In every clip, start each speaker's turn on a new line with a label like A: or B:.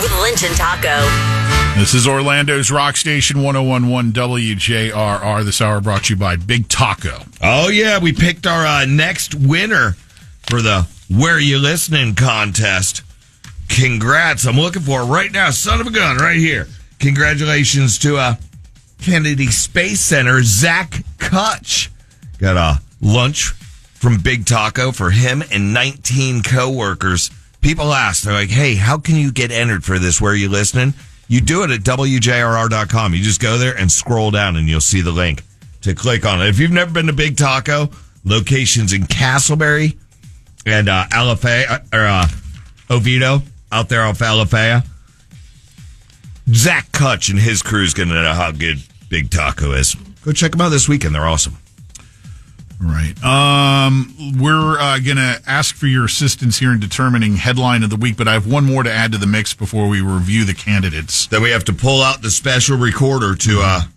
A: with Lynch and Taco.
B: This is Orlando's Rock Station 101.1 WJRR. This hour brought to you by Big Taco.
C: Oh, yeah. We picked our next winner for the Where You Listening contest. Congrats. I'm looking for it right now. Son of a gun, right here. Congratulations to Kennedy Space Center, Zach Kutch. Got a lunch from Big Taco for him and 19 coworkers. People ask, they're like, hey, how can you get entered for this? Where are you listening? You do it at WJRR.com. You just go there and scroll down and you'll see the link to click on it. If you've never been to Big Taco, locations in Castleberry and Oviedo, out there off Alafaya. Zach Kutch and his crew is going to know how good Big Taco is. Go check them out this weekend. They're awesome.
B: Right. We're going to ask for your assistance here in determining headline of the week, but I have one more to add to the mix before we review the candidates.
C: Then we have to pull out the special recorder to at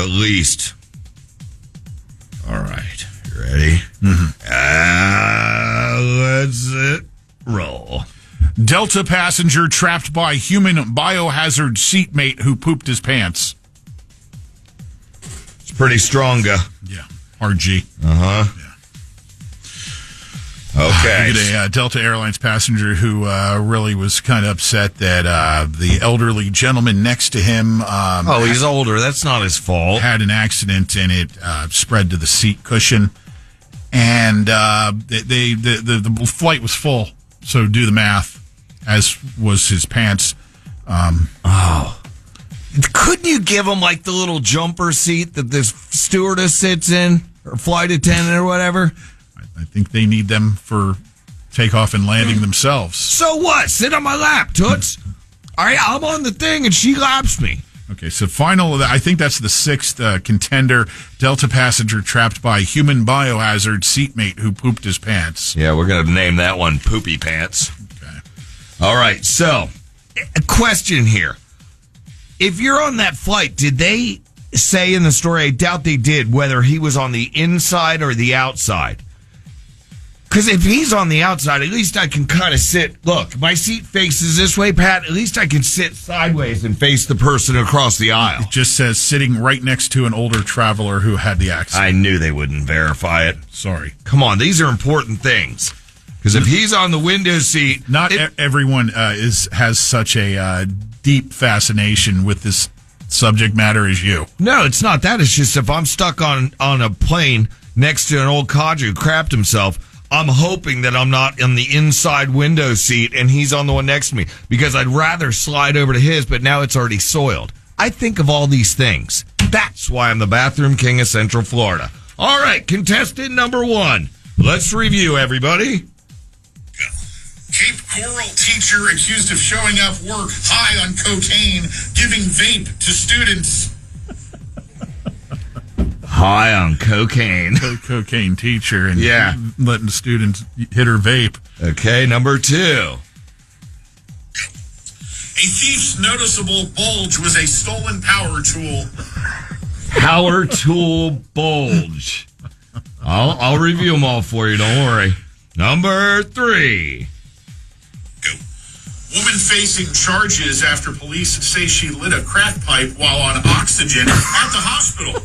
C: least. All right. You ready? Let's roll.
B: Delta passenger trapped by human biohazard seatmate who pooped his pants.
C: It's pretty strong.
B: Yeah. RG.
C: Yeah. Okay.
B: We get a Delta Airlines passenger who really was kind of upset that the elderly gentleman next to him
C: he's older. That's not his fault.
B: Had an accident and it spread to the seat cushion. And the flight was full. So do the math, as was his pants.
C: Couldn't you give him like the little jumper seat that this stewardess sits in, or flight attendant or whatever?
B: I think they need them for takeoff and landing themselves.
C: So what? Sit on my lap, Toots. All right, I'm on the thing and she laps me.
B: Okay, so final, I think that's the sixth contender. Delta passenger trapped by human biohazard seatmate who pooped his pants.
C: Yeah, we're going to name that one Poopy Pants.
B: Okay.
C: All right, so a question here. If you're on that flight, did they say in the story, I doubt they did, whether he was on the inside or the outside? Because if he's on the outside, at least I can kind of sit. Look, my seat faces this way, Pat. At least I can sit sideways and face the person across the aisle.
B: It just says sitting right next to an older traveler who had the accident.
C: I knew they wouldn't verify it.
B: Sorry.
C: Come on, these are important things. Because if he's on the window seat...
B: Not everyone has such a deep fascination with this subject matter as you.
C: No, it's not that. It's just if I'm stuck on a plane next to an old codger who crapped himself... I'm hoping that I'm not in the inside window seat and he's on the one next to me because I'd rather slide over to his, but now it's already soiled. I think of all these things. That's why I'm the bathroom king of Central Florida. All right, contestant number one. Let's review, everybody.
D: Cape Coral teacher accused of showing up work high on cocaine, giving vape to students.
C: High on cocaine.
B: Cocaine teacher and letting students hit her vape.
C: Okay, number two.
D: A thief's noticeable bulge was a stolen power tool.
C: Power tool bulge. I'll review them all for you, don't worry. Number three.
D: Go. Woman facing charges after police say she lit a crack pipe while on oxygen at the hospital.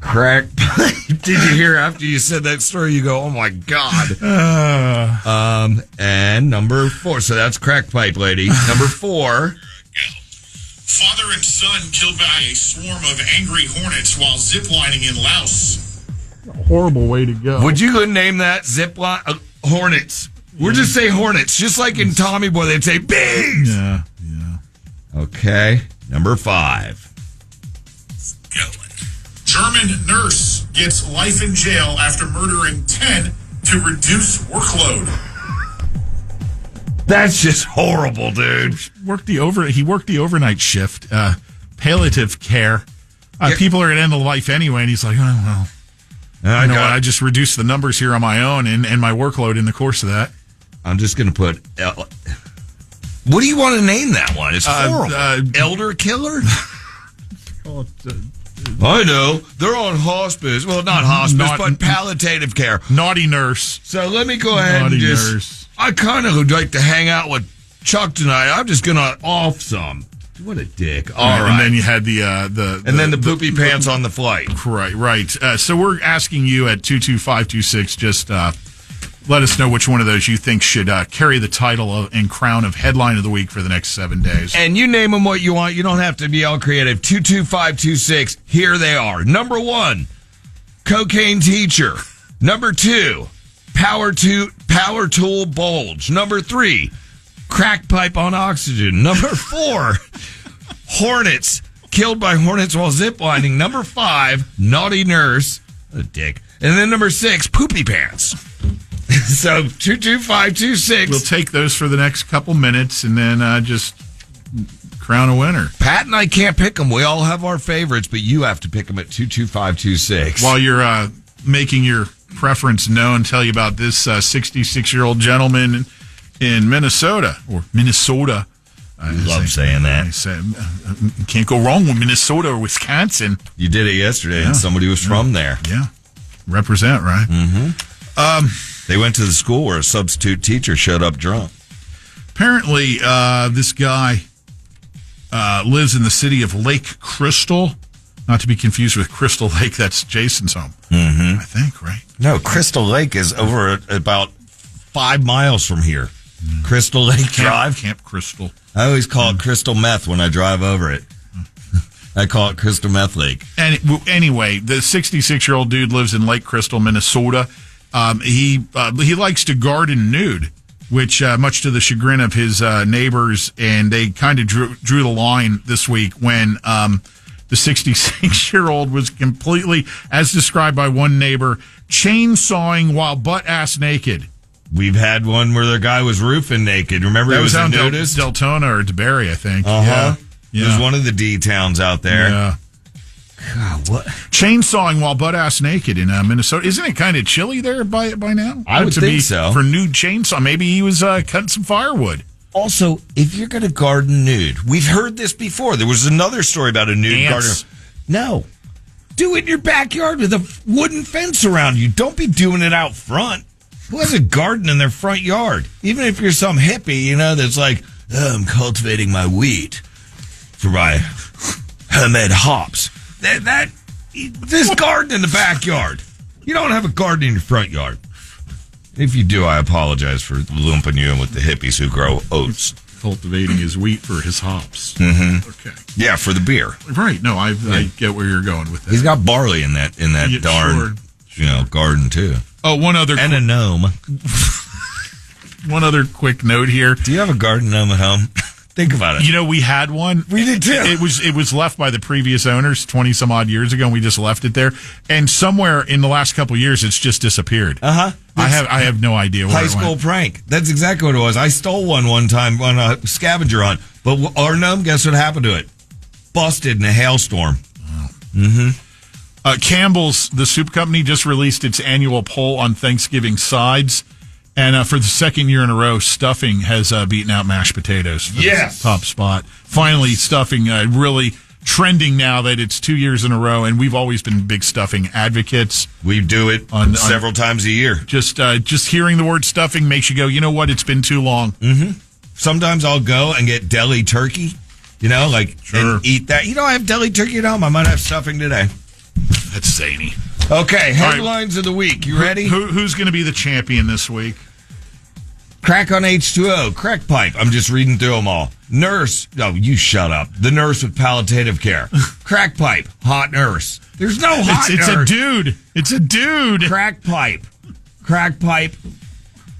C: Crack pipe. Did you hear after you said that story? You go, oh my God. And number four. So that's crack pipe, lady. Number four.
D: Father and son killed by a swarm of angry hornets while ziplining in Laos.
B: Horrible way to go.
C: Would you name that zipline? Hornets. We'll just say hornets. Just like in Tommy Boy, they'd say bees.
B: Yeah.
C: Okay. Number five.
D: German nurse gets life in jail after murdering 10 to reduce workload.
C: That's just horrible, dude.
B: He worked the overnight shift. Palliative care. People are at end of life anyway, and he's like, oh, well. I just reduced the numbers here on my own and my workload in the course of that.
C: I'm just going to put... what do you want to name that one? It's horrible. Elder killer? I know. They're on hospice. Well, not hospice, but palliative care.
B: Naughty nurse.
C: So let me go ahead and just I kind of would like to hang out with Chuck tonight. I'm just going to off some. What a dick. All right.
B: And then you had the
C: poopy pants on the flight.
B: Right. So we're asking you at 22526, just let us know which one of those you think should carry the title and crown of headline of the week for the next 7 days.
C: And you name them what you want. You don't have to be all creative. 22526. Here they are. Number 1, cocaine teacher. Number 2, power tool bulge. Number 3, crack pipe on oxygen. Number 4, hornets. Killed by hornets while ziplining. Number 5, naughty nurse. What a dick. And then number 6, poopy pants. So 22526.
B: We'll take those for the next couple minutes and then just crown a winner.
C: Pat and I can't pick them. We all have our favorites, but you have to pick them at 22526.
B: While you're making your preference known, tell you about this 66-year-old gentleman in Minnesota.
C: I love saying that.
B: I say, can't go wrong with Minnesota or Wisconsin.
C: You did it yesterday, and somebody was from there.
B: Yeah. Represent, right?
C: Mm-hmm. They went to the school where a substitute teacher showed up drunk.
B: Apparently, this guy lives in the city of Lake Crystal. Not to be confused with Crystal Lake. That's Jason's home.
C: Mm-hmm.
B: I think, right?
C: No, Crystal Lake is over about 5 miles from here. Crystal Lake Drive.
B: Camp Crystal.
C: I always call it Crystal Meth when I drive over it. I call it Crystal Meth Lake.
B: And anyway, the 66-year-old dude lives in Lake Crystal, Minnesota. He likes to garden nude, which much to the chagrin of his neighbors, and they kind of drew the line this week when the 66-year-old was completely, as described by one neighbor, chainsawing while butt-ass naked.
C: We've had one where the guy was roofing naked. Remember,
B: that
C: was
B: on
C: nudist?
B: Deltona or DeBerry, I think.
C: Uh-huh.
B: Yeah.
C: It was one of the D towns out there.
B: Yeah.
C: God, what?
B: Chainsawing while butt-ass naked in Minnesota. Isn't it kind of chilly there by now?
C: I would think so.
B: For nude chainsaw. Maybe he was cutting some firewood.
C: Also, if you're going to garden nude, we've heard this before. There was another story about a nude gardener. No. Do it in your backyard with a wooden fence around you. Don't be doing it out front. Who has a garden in their front yard? Even if you're some hippie, that's like, I'm cultivating my wheat for my homemade hops. This garden in the backyard. You don't have a garden in your front yard. If you do, I apologize for lumping you in with the hippies who grow oats.
B: Cultivating his wheat for his hops.
C: Mm-hmm.
B: Okay.
C: Yeah, for the beer.
B: Right. No, I get where you're going with that.
C: He's got barley in that darn garden too.
B: Oh,
C: and a gnome.
B: One other quick note here.
C: Do you have a garden gnome at home? Think about it.
B: We had one.
C: We did too.
B: It was left by the previous owners 20 some odd years ago, and we just left it there. And somewhere in the last couple of years, it's just disappeared.
C: Uh-huh.
B: I have no idea where
C: high school prank. That's exactly what it was. I stole one time on a scavenger hunt, but our gnome, guess what happened to it? Busted in a hailstorm.
B: Oh.
C: Mm-hmm.
B: Campbell's, the soup company, just released its annual poll on Thanksgiving sides. And for the second year in a row, stuffing has beaten out mashed potatoes for the top spot. Finally, stuffing really trending now that it's 2 years in a row, and we've always been big stuffing advocates.
C: We do it several times a year.
B: Just hearing the word stuffing makes you go, you know what, and too long.
C: Mm-hmm. Sometimes I'll go and get deli turkey, and eat that. I have deli turkey at home. I might have stuffing today.
B: That's zany.
C: Okay, headlines of the week. You ready?
B: Who's going to be the champion this week?
C: Crack on H2O, crack pipe. I'm just reading through them all. Nurse. Oh, you shut up. The nurse with palliative care. Crack pipe, hot nurse. There's no hot
B: nurse.
C: It's
B: a dude. It's a dude.
C: Crack pipe. Crack pipe.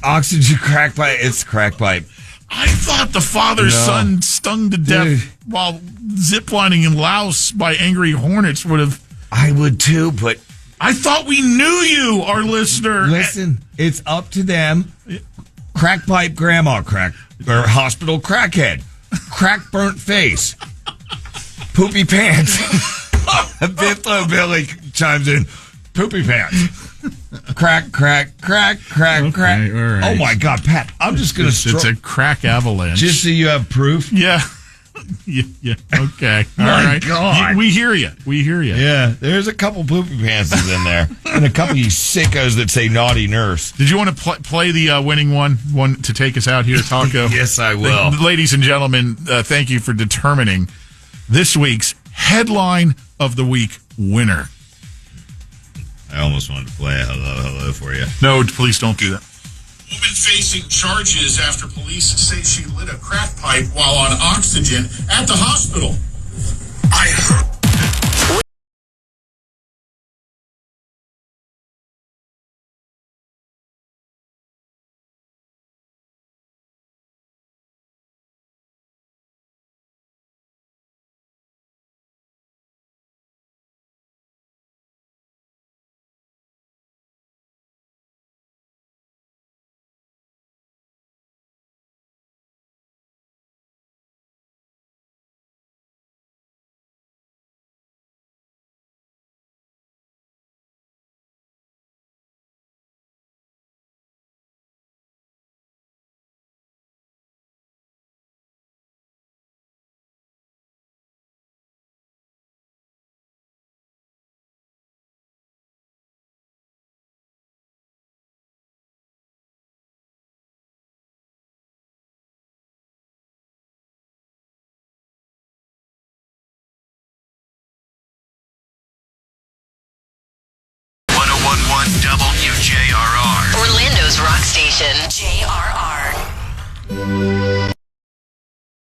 C: Oxygen crack pipe. It's crack pipe.
B: I thought the father's son stung to death while ziplining in Laos by angry hornets would have.
C: I would too, but
B: I thought we knew you, our listener.
C: Listen, it's up to them. Crack pipe grandma crack, or hospital crackhead. Crack burnt face. Poopy pants. Bithlo Billy chimes in. Poopy pants. Crack.
B: Okay, right.
C: Oh my God, Pat, I'm just going to
B: It's a crack avalanche.
C: Just so you have proof.
B: Yeah. Yeah. Okay. All
C: My
B: right.
C: God.
B: We hear you.
C: Yeah, there's a couple poopy pantses in there, and a couple of you sickos that say naughty nurse.
B: Did you want to play the winning one to take us out here, Taco?
C: Yes, I will.
B: Ladies and gentlemen, thank you for determining this week's headline of the week winner.
C: I almost wanted to play a hello for you.
B: No, please don't do that.
D: Woman facing charges after police say she lit a crack pipe while on oxygen at the hospital. I heard.
A: WJRR, Orlando's rock station. JRR.